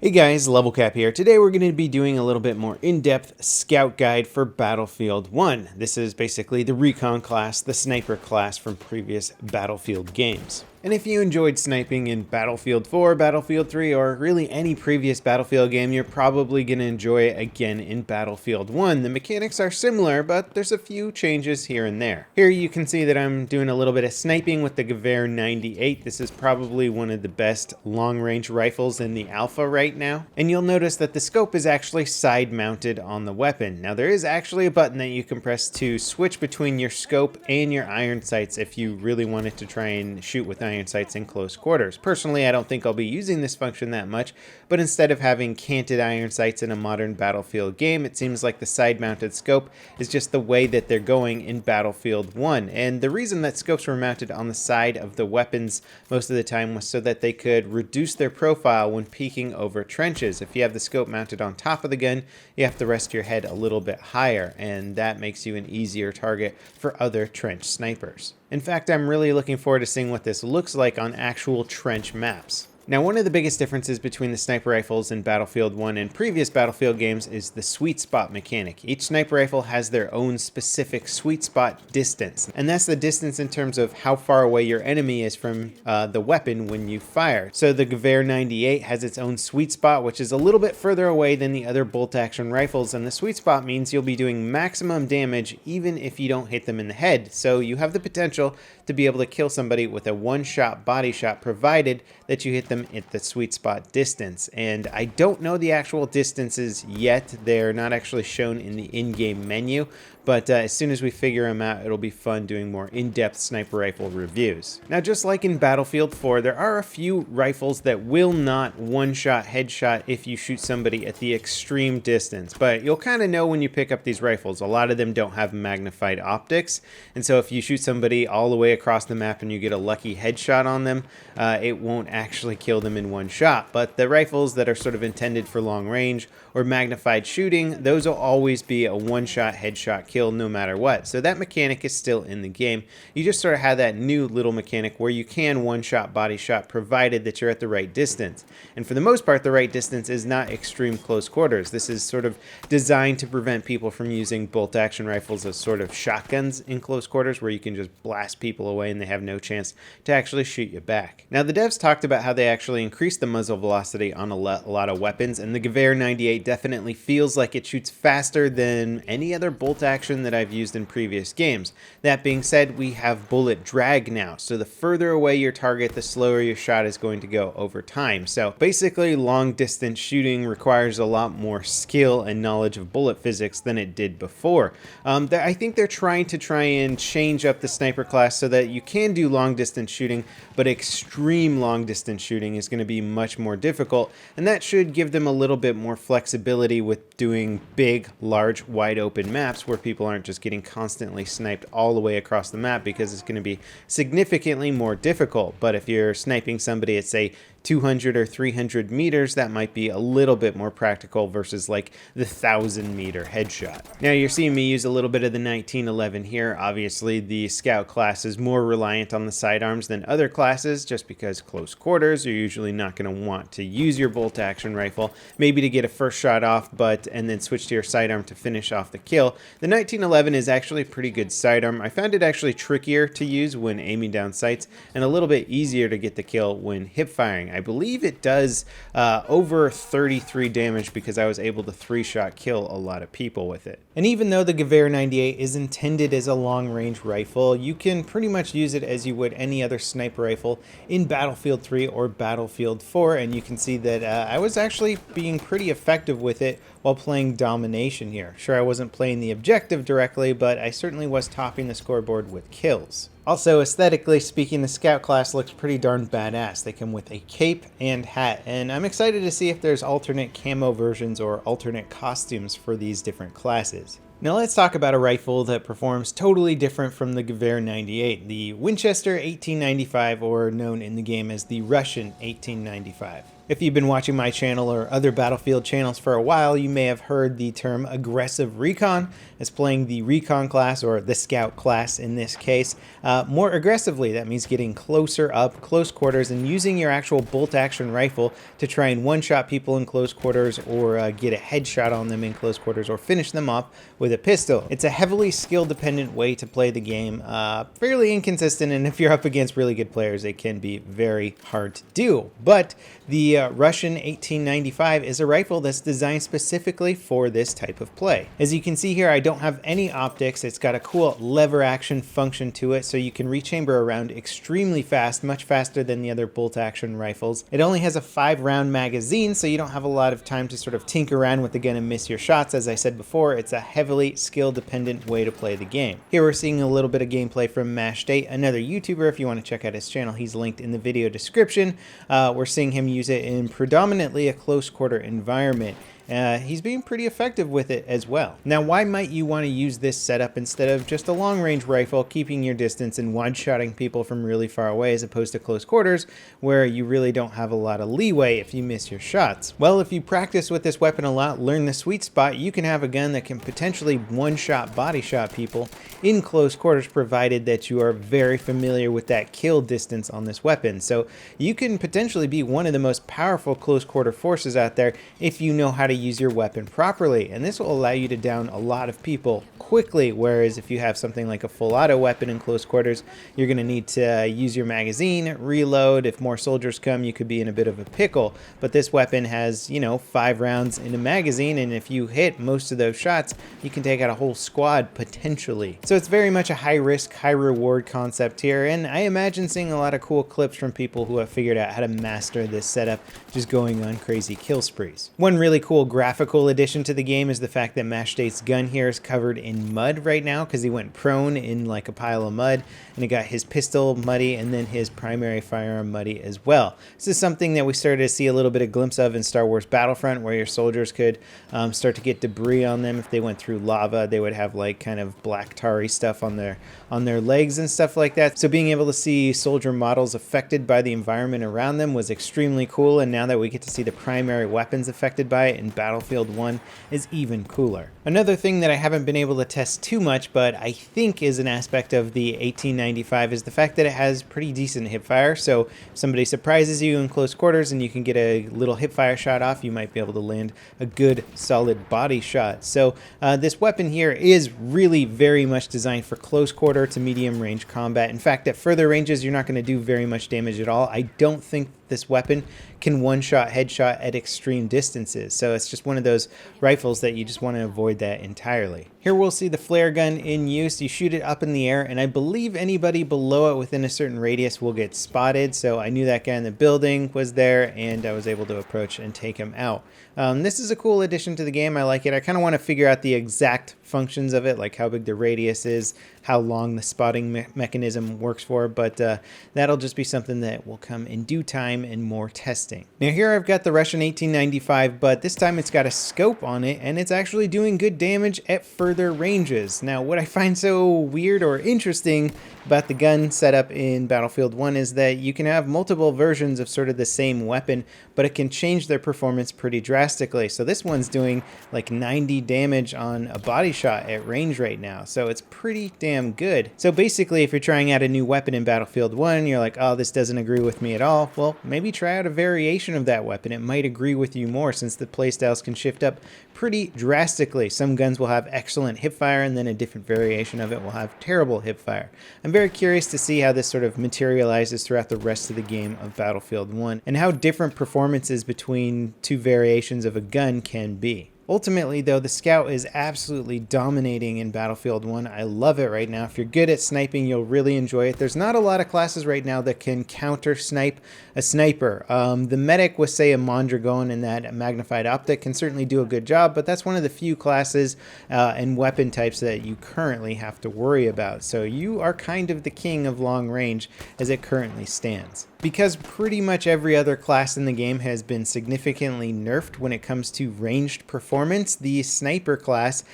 Hey guys, Level Cap here. Today we're going to be doing a little bit more in-depth scout guide for Battlefield 1. This is basically the Recon class, the sniper class from previous Battlefield games. And if you enjoyed sniping in Battlefield 4, Battlefield 3, or really any previous Battlefield game, you're probably going to enjoy it again in Battlefield 1. The mechanics are similar, but there's a few changes here and there. Here you can see that I'm doing a little bit of sniping with the Gewehr 98. This is probably one of the best long-range rifles in the alpha right now. And you'll notice that the scope is actually side-mounted on the weapon. Now there is actually a button that you can press to switch between your scope and your iron sights if you really wanted to try and shoot with iron sights in close quarters. Personally, I don't think I'll be using this function that much, but instead of having canted iron sights in a modern Battlefield game, it seems like the side-mounted scope is just the way that they're going in Battlefield 1. And the reason that scopes were mounted on the side of the weapons most of the time was so that they could reduce their profile when peeking over trenches. If you have the scope mounted on top of the gun, you have to rest your head a little bit higher, and that makes you an easier target for other trench snipers. In fact, I'm really looking forward to seeing what this looks like on actual trench maps. Now, one of the biggest differences between the sniper rifles in Battlefield 1 and previous Battlefield games is the sweet spot mechanic. Each sniper rifle has their own specific sweet spot distance, and that's the distance in terms of how far away your enemy is from the weapon when you fire. So the Gewehr 98 has its own sweet spot, which is a little bit further away than the other bolt-action rifles, and the sweet spot means you'll be doing maximum damage even if you don't hit them in the head. So you have the potential to be able to kill somebody with a one-shot body shot, provided that you hit them at the sweet spot distance. And I don't know the actual distances yet. They're not actually shown in the in-game menu, but as soon as we figure them out, it'll be fun doing more in-depth sniper rifle reviews. Now, just like in Battlefield 4, there are a few rifles that will not one-shot headshot if you shoot somebody at the extreme distance, but you'll kind of know when you pick up these rifles. A lot of them don't have magnified optics, and so if you shoot somebody all the way across the map and you get a lucky headshot on them, it won't actually kill them in one shot. But the rifles that are sort of intended for long range or magnified shooting, those will always be a one-shot headshot kill no matter what. So that mechanic is still in the game. You just sort of have that new little mechanic where you can one-shot body shot provided that you're at the right distance. And for the most part, the right distance is not extreme close quarters. This is sort of designed to prevent people from using bolt-action rifles as sort of shotguns in close quarters where you can just blast people away and they have no chance to actually shoot you back. Now, the devs talked about how they actually increased the muzzle velocity on a lot of weapons, and the Gewehr 98 definitely feels like it shoots faster than any other bolt action that I've used in previous games. That being said, we have bullet drag now, so the further away your target, the slower your shot is going to go over time. So basically, long distance shooting requires a lot more skill and knowledge of bullet physics than it did before. I think they're trying and change up the sniper class so that you can do long distance shooting, but extreme long distance shooting is going to be much more difficult, and that should give them a little bit more flexibility with doing big, large, wide open maps where people aren't just getting constantly sniped all the way across the map, because it's going to be significantly more difficult. But if you're sniping somebody at, say, 200 or 300 meters, that might be a little bit more practical versus like the 1,000-meter headshot. Now, you're seeing me use a little bit of the 1911 here. Obviously, the scout class is more reliant on the sidearms than other classes, just because close quarters, you're usually not going to want to use your bolt-action rifle, maybe to get a first shot off, and then switch to your sidearm to finish off the kill. The 1911 is actually a pretty good sidearm. I found it actually trickier to use when aiming down sights, and a little bit easier to get the kill when hip firing. I believe it does over 33 damage because I was able to 3-shot kill a lot of people with it. And even though the Gewehr 98 is intended as a long-range rifle, you can pretty much use it as you would any other sniper rifle in Battlefield 3 or Battlefield 4, and you can see that I was actually being pretty effective with it while playing domination here. Sure, I wasn't playing the objective directly, but I certainly was topping the scoreboard with kills. Also, aesthetically speaking, the scout class looks pretty darn badass. They come with a cape and hat, and I'm excited to see if there's alternate camo versions or alternate costumes for these different classes. Now let's talk about a rifle that performs totally different from the Gewehr 98, the Winchester 1895, or known in the game as the Russian 1895. If you've been watching my channel or other Battlefield channels for a while, you may have heard the term aggressive recon as playing the recon class, or the scout class in this case, more aggressively. That means getting closer up, close quarters, and using your actual bolt action rifle to try and one-shot people in close quarters, or get a headshot on them in close quarters, or finish them off with a pistol. It's a heavily skill-dependent way to play the game, fairly inconsistent, and if you're up against really good players, it can be very hard to do. But the Russian 1895 is a rifle that's designed specifically for this type of play. As you can see here, I don't have any optics. It's got a cool lever action function to it, so you can rechamber around extremely fast, much faster than the other bolt action rifles. It only has a 5-round magazine, so you don't have a lot of time to sort of tinker around with the gun and miss your shots. As I said before, it's a heavily skill dependent way to play the game. Here we're seeing a little bit of gameplay from Mashed8, another YouTuber. If you want to check out his channel, he's linked in the video description. We're seeing him use it in predominantly a close quarter environment. He's being pretty effective with it as well. Now, why might you want to use this setup instead of just a long-range rifle, keeping your distance and one-shotting people from really far away, as opposed to close quarters, where you really don't have a lot of leeway if you miss your shots? Well, if you practice with this weapon a lot, learn the sweet spot, you can have a gun that can potentially one-shot, body-shot people in close quarters, provided that you are very familiar with that kill distance on this weapon. So you can potentially be one of the most powerful close quarter forces out there if you know how to use your weapon properly, and this will allow you to down a lot of people quickly, whereas if you have something like a full auto weapon in close quarters, you're going to need to use your magazine, reload. If more soldiers come, you could be in a bit of a pickle. But this weapon has, 5 rounds in a magazine, and if you hit most of those shots, you can take out a whole squad potentially. So it's very much a high risk, high reward concept here, and I imagine seeing a lot of cool clips from people who have figured out how to master this setup, just going on crazy kill sprees. One really cool graphical addition to the game is the fact that Mashed8's gun here is covered in mud right now, because he went prone in like a pile of mud, and he got his pistol muddy and then his primary firearm muddy as well. This is something that we started to see a little bit of glimpse of in Star Wars Battlefront, where your soldiers could start to get debris on them. If they went through lava, they would have like kind of black tarry stuff on their legs and stuff like that. So being able to see soldier models affected by the environment around them was extremely cool, and now that we get to see the primary weapons affected by it in Battlefield 1 is even cooler. Another thing that I haven't been able to test too much, but I think is an aspect of the 1895, is the fact that it has pretty decent hipfire. So if somebody surprises you in close quarters and you can get a little hipfire shot off, you might be able to land a good solid body shot. So this weapon here is really very much designed for close quarter to medium range combat. In fact, at further ranges, you're not going to do very much damage at all. I don't think this weapon can one-shot headshot at extreme distances, so it's just one of those rifles that you just want to avoid that entirely. Here we'll see the flare gun in use. You shoot it up in the air, and I believe anybody below it within a certain radius will get spotted, so I knew that guy in the building was there, and I was able to approach and take him out. This is a cool addition to the game. I like it. I kind of want to figure out the exact functions of it, like how big the radius is, how long the spotting mechanism works for, but that'll just be something that will come in due time and more testing. Now here I've got the Russian 1895, but this time it's got a scope on it, and it's actually doing good damage at further ranges. Now what I find so weird or interesting about the gun setup in Battlefield 1 is that you can have multiple versions of sort of the same weapon, but it can change their performance pretty drastically. So this one's doing like 90 damage on a body shot at range right now, so it's pretty damn good. So basically, if you're trying out a new weapon in Battlefield 1, you're like, oh, this doesn't agree with me at all, well, maybe try out a variation of that weapon. It might agree with you more, since the playstyles can shift up pretty drastically. Some guns will have excellent hipfire, and then a different variation of it will have terrible hipfire. I'm very curious to see how this sort of materializes throughout the rest of the game of Battlefield 1, and how different performances between two variations of a gun can be. Ultimately, though, the Scout is absolutely dominating in Battlefield 1. I love it right now. If you're good at sniping, you'll really enjoy it. There's not a lot of classes right now that can counter-snipe a sniper. The Medic with, say, a Mondragon and that magnified optic can certainly do a good job, but that's one of the few classes and weapon types that you currently have to worry about. So you are kind of the king of long range as it currently stands. Because pretty much every other class in the game has been significantly nerfed when it comes to ranged performance, the sniper class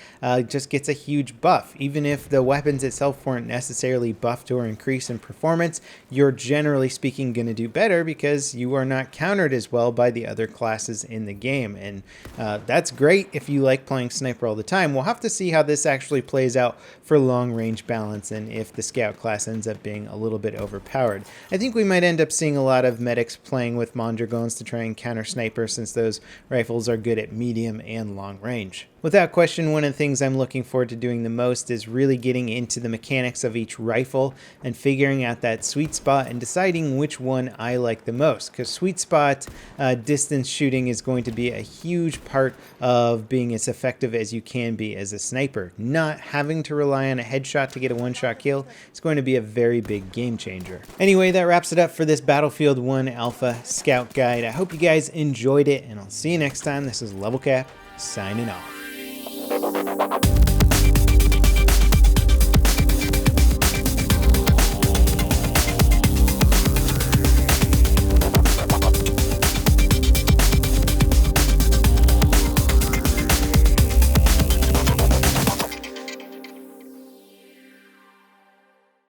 just gets a huge buff. Even if the weapons itself weren't necessarily buffed or increased in performance, you're generally speaking going to do better because you are not countered as well by the other classes in the game. And that's great if you like playing sniper all the time. We'll have to see how this actually plays out for long range balance and if the scout class ends up being a little bit overpowered. I think we might end up seeing a lot of medics playing with Mondragons to try and counter snipers, since those rifles are good at medium and long range. Without question, one of the things I'm looking forward to doing the most is really getting into the mechanics of each rifle and figuring out that sweet spot and deciding which one I like the most. Because sweet spot distance shooting is going to be a huge part of being as effective as you can be as a sniper. Not having to rely on a headshot to get a one-shot kill is going to be a very big game changer. Anyway, that wraps it up for this Battlefield 1 Alpha Scout Guide. I hope you guys enjoyed it, and I'll see you next time. This is Level Cap, signing off.